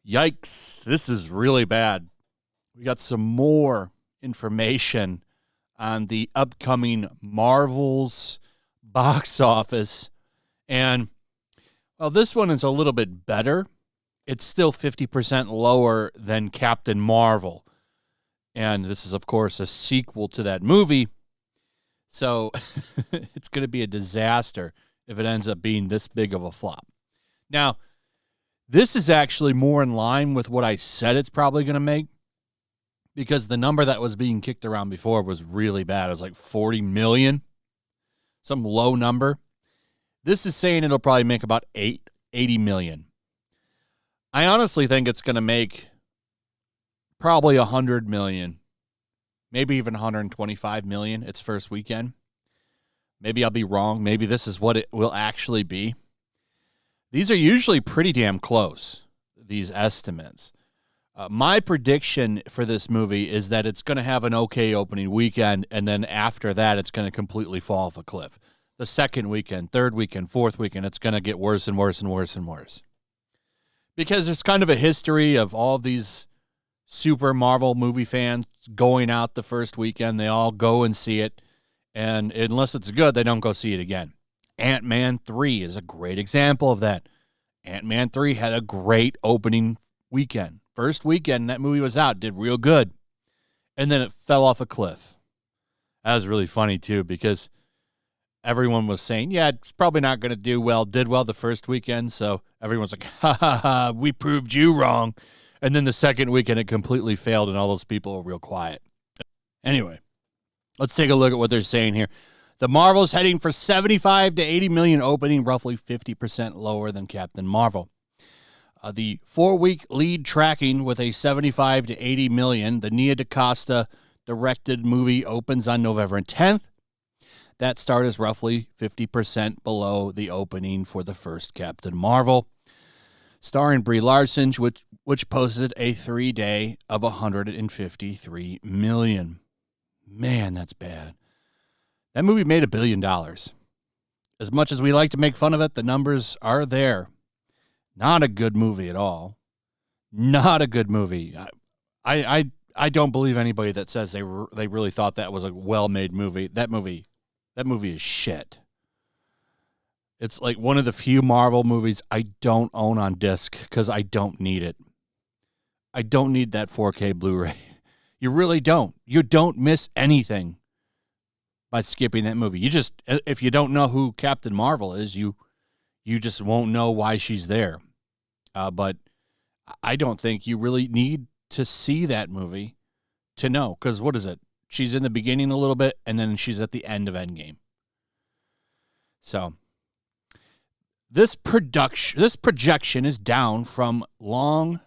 Yikes, this is really bad. We got some more information on the upcoming Marvel's box office. And, well, this one is a little bit better. It's still 50% lower than Captain Marvel. And this is, of course, a sequel to that movie. So it's going to be a disaster if it ends up being this big of a flop. Now, this is actually more in line with what I said it's probably going to make, because the number that was being kicked around before was really bad. It was like 40 million, some low number. This is saying it'll probably make about 80 million. I honestly think it's going to make probably 100 million, maybe even 125 million its first weekend. Maybe I'll be wrong. Maybe this is what it will actually be. These are usually pretty damn close, these estimates. My prediction for this movie is that it's going to have an okay opening weekend, and then after that, it's going to completely fall off a cliff. The second weekend, third weekend, fourth weekend, it's going to get worse and worse and worse and worse. Because there's kind of a history of all of these super Marvel movie fans going out the first weekend. They all go and see it, and unless it's good, they don't go see it again. Ant-Man 3 is a great example of that. Ant-Man 3 had a great opening weekend. First weekend that movie was out, did real good. And then it fell off a cliff. That was really funny, too, because everyone was saying, yeah, it's probably not going to do well. Did well the first weekend, so everyone's like, ha, ha, ha, we proved you wrong. And then the second weekend, it completely failed, and all those people were real quiet. Anyway, let's take a look at what they're saying here. The Marvel's heading for 75 to 80 million opening, roughly 50% lower than Captain Marvel. The 4-week lead tracking with a 75 to 80 million. The Nia DaCosta directed movie opens on November 10th. That start is roughly 50% below the opening for the first Captain Marvel, starring Brie Larson, which posted a 3-day of 153 million. Man, that's bad. That movie made $1 billion. As much as we like to make fun of it, the numbers are there. Not a good movie at all. Not a good movie. I don't believe anybody that says they really thought that was a well-made movie. That movie is shit. It's like one of the few Marvel movies I don't own on disc because I don't need it. I don't need that 4K Blu-ray. You really don't. You don't miss anything by skipping that movie. You just, if you don't know who Captain Marvel is, you just won't know why she's there. But I don't think you really need to see that movie to know, because what is it? She's in the beginning a little bit, and then she's at the end of Endgame. So this projection is down from long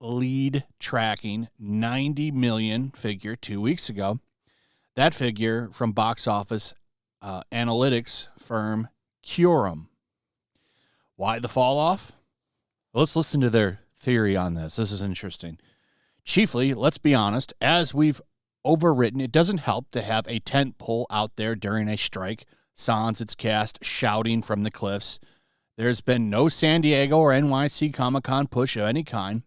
lead tracking 90 million figure 2 weeks ago. That figure from box office analytics firm Curum. Why the fall off? Let's listen to their theory on this. This is interesting. Chiefly, let's be honest, as we've overwritten, it doesn't help to have a tent pole out there during a strike, sans its cast shouting from the cliffs. There's been no San Diego or NYC Comic-Con push of any kind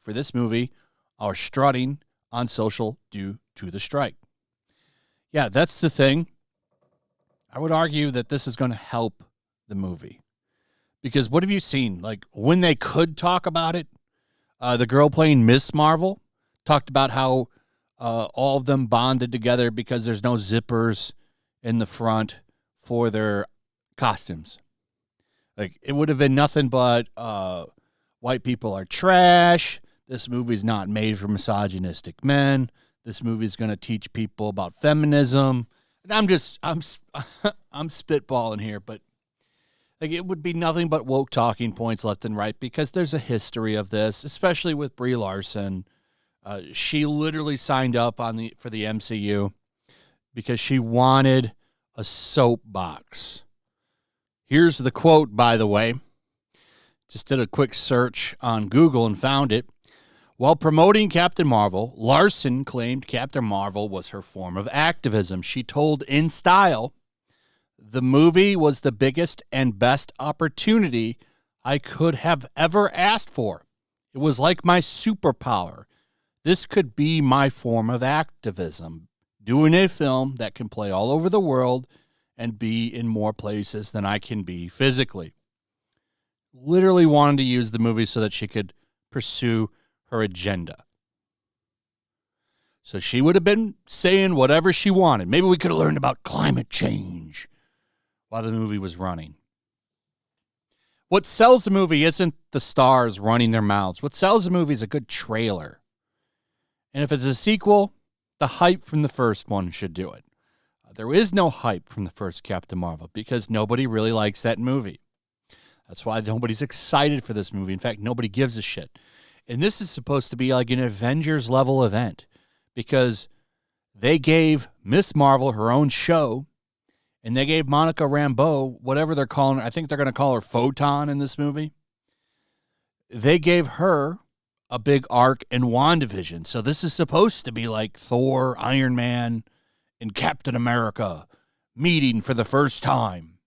for this movie or strutting on social due to the strike. Yeah, that's the thing. I would argue that this is going to help the movie. Because what have you seen? Like, when they could talk about it, the girl playing Miss Marvel talked about how all of them bonded together because there's no zippers in the front for their costumes. Like, it would have been nothing but white people are trash. This movie's not made for misogynistic men. This movie's going to teach people about feminism. And I'm spitballing here, but like, it would be nothing but woke talking points left and right, because there's a history of this, especially with Brie Larson. She literally signed up for the MCU because she wanted a soapbox. Here's the quote, by the way. Just did a quick search on Google and found it. While promoting Captain Marvel, Larson claimed Captain Marvel was her form of activism. She told In Style, "The movie was the biggest and best opportunity I could have ever asked for. It was like my superpower. This could be my form of activism, doing a film that can play all over the world and be in more places than I can be physically." Literally wanted to use the movie so that she could pursue her agenda. So she would have been saying whatever she wanted. Maybe we could have learned about climate change while the movie was running. What sells the movie isn't the stars running their mouths. What sells the movie is a good trailer. And if it's a sequel, the hype from the first one should do it. There is no hype from the first Captain Marvel because nobody really likes that movie. That's why nobody's excited for this movie. In fact, nobody gives a shit. And this is supposed to be like an Avengers level event because they gave Miss Marvel her own show and they gave Monica Rambeau, whatever they're calling her, I think they're going to call her Photon in this movie. They gave her a big arc in WandaVision. So this is supposed to be like Thor, Iron Man, and Captain America meeting for the first time.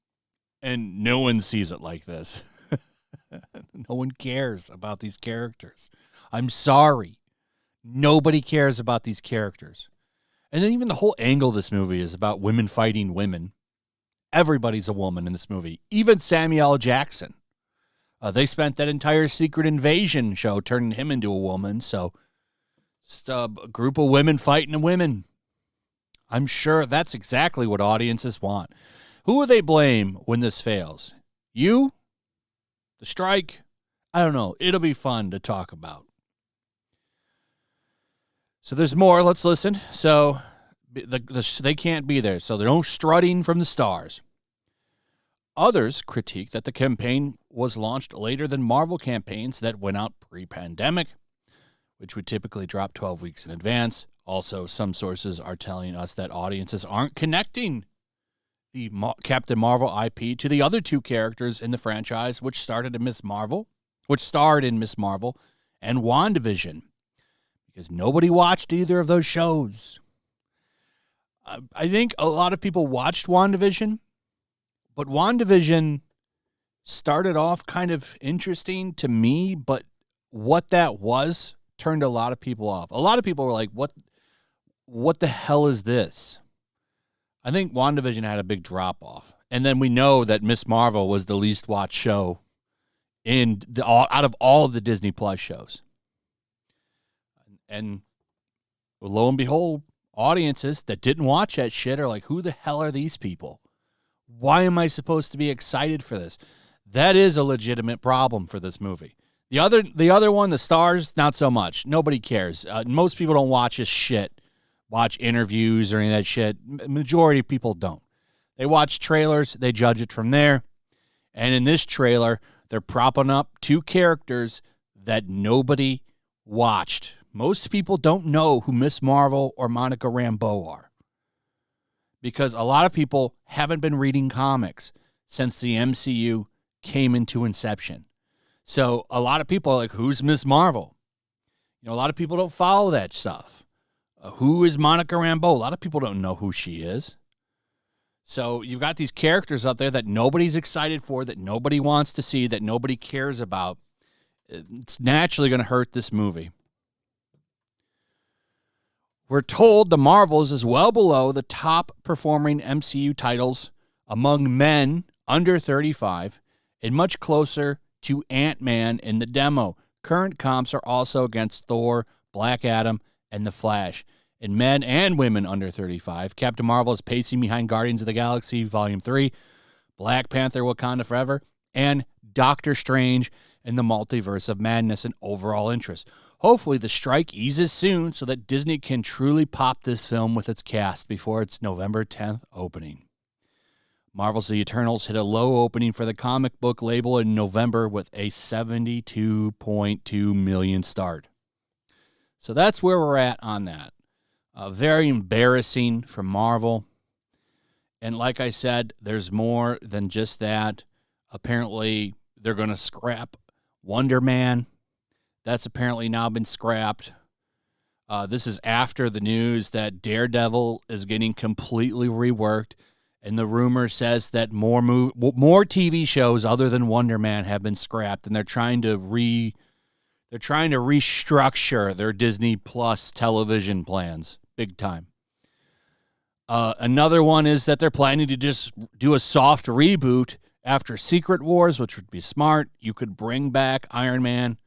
And no one sees it like this. No one cares about these characters. I'm sorry. Nobody cares about these characters. And then even the whole angle of this movie is about women fighting women. Everybody's a woman in this movie. Even Samuel L. Jackson. They spent that entire Secret Invasion show turning him into a woman. So just a group of women fighting women. I'm sure that's exactly what audiences want. Who will they blame when this fails? You? The strike? I don't know. It'll be fun to talk about. So there's more. Let's listen. So they can't be there. So there's no strutting from the stars. Others critique that the campaign was launched later than Marvel campaigns that went out pre-pandemic, which would typically drop 12 weeks in advance. Also, some sources are telling us that audiences aren't connecting the Captain Marvel IP to the other two characters in the franchise, which starred in Miss Marvel and WandaVision, because nobody watched either of those shows. I think a lot of people watched WandaVision, but WandaVision started off kind of interesting to me, but what that was turned a lot of people off. A lot of people were like, what the hell is this? I think WandaVision had a big drop-off. And then we know that Miss Marvel was the least watched show out of all of the Disney Plus shows. And lo and behold, audiences that didn't watch that shit are like, who the hell are these people? Why am I supposed to be excited for this? That is a legitimate problem for this movie. The other one, the stars, not so much. Nobody cares. Most people don't watch this shit. Watch interviews or any of that shit. Majority of people don't. They watch trailers. They judge it from there. And in this trailer, they're propping up two characters that nobody watched. Most people don't know who Miss Marvel or Monica Rambeau are, because a lot of people haven't been reading comics since the MCU came into inception. So a lot of people are like, who's Miss Marvel? A lot of people don't follow that stuff. Who is Monica Rambeau? A lot of people don't know who she is. So you've got these characters out there that nobody's excited for, that nobody wants to see, that nobody cares about. It's naturally going to hurt this movie. We're told The Marvels is well below the top performing MCU titles among men under 35 and much closer to Ant-Man in the demo. Current comps are also against Thor, Black Adam, and The Flash. In men and women under 35, Captain Marvel is pacing behind Guardians of the Galaxy Volume 3, Black Panther Wakanda Forever, and Doctor Strange in the Multiverse of Madness in overall interest. Hopefully the strike eases soon so that Disney can truly pop this film with its cast before its November 10th opening. Marvel's The Eternals hit a low opening for the comic book label in November with a $72.2 million start. So that's where we're at on that. Very embarrassing for Marvel. And like I said, there's more than just that. Apparently, they're going to scrap Wonder Man. That's apparently now been scrapped. This is after the news that Daredevil is getting completely reworked, and the rumor says that more TV shows other than Wonder Man have been scrapped, and they're trying to restructure their Disney Plus television plans big time. Another one is that they're planning to just do a soft reboot after Secret Wars, which would be smart. You could bring back Iron Man.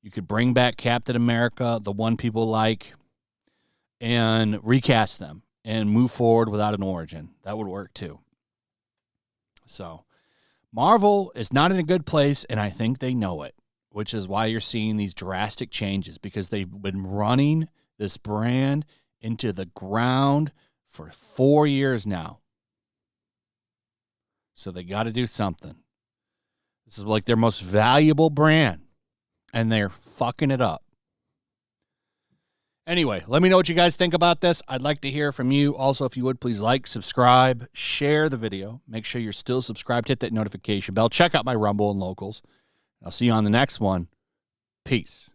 You could bring back Captain America, the one people like, and recast them and move forward without an origin. That would work too. So Marvel is not in a good place, and I think they know it, which is why you're seeing these drastic changes, because they've been running this brand into the ground for 4 years now. So they got to do something. This is like their most valuable brand, and they're fucking it up. Anyway, let me know what you guys think about this. I'd like to hear from you. Also, if you would, please like, subscribe, share the video. Make sure you're still subscribed. Hit that notification bell. Check out my Rumble and Locals. I'll see you on the next one. Peace.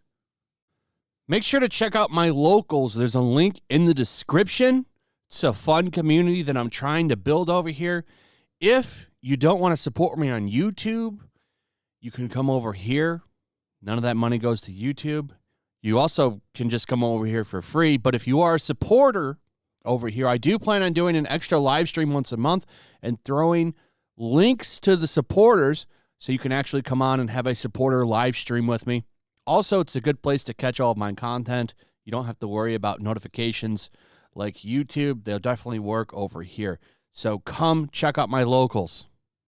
Make sure to check out my Locals. There's a link in the description. It's a fun community that I'm trying to build over here. If you don't want to support me on YouTube, you can come over here. None of that money goes to YouTube. You also can just come over here for free. But if you are a supporter over here, I do plan on doing an extra live stream once a month and throwing links to the supporters so you can actually come on and have a supporter live stream with me. Also, it's a good place to catch all of my content. You don't have to worry about notifications like YouTube. They'll definitely work over here. So come check out my Locals.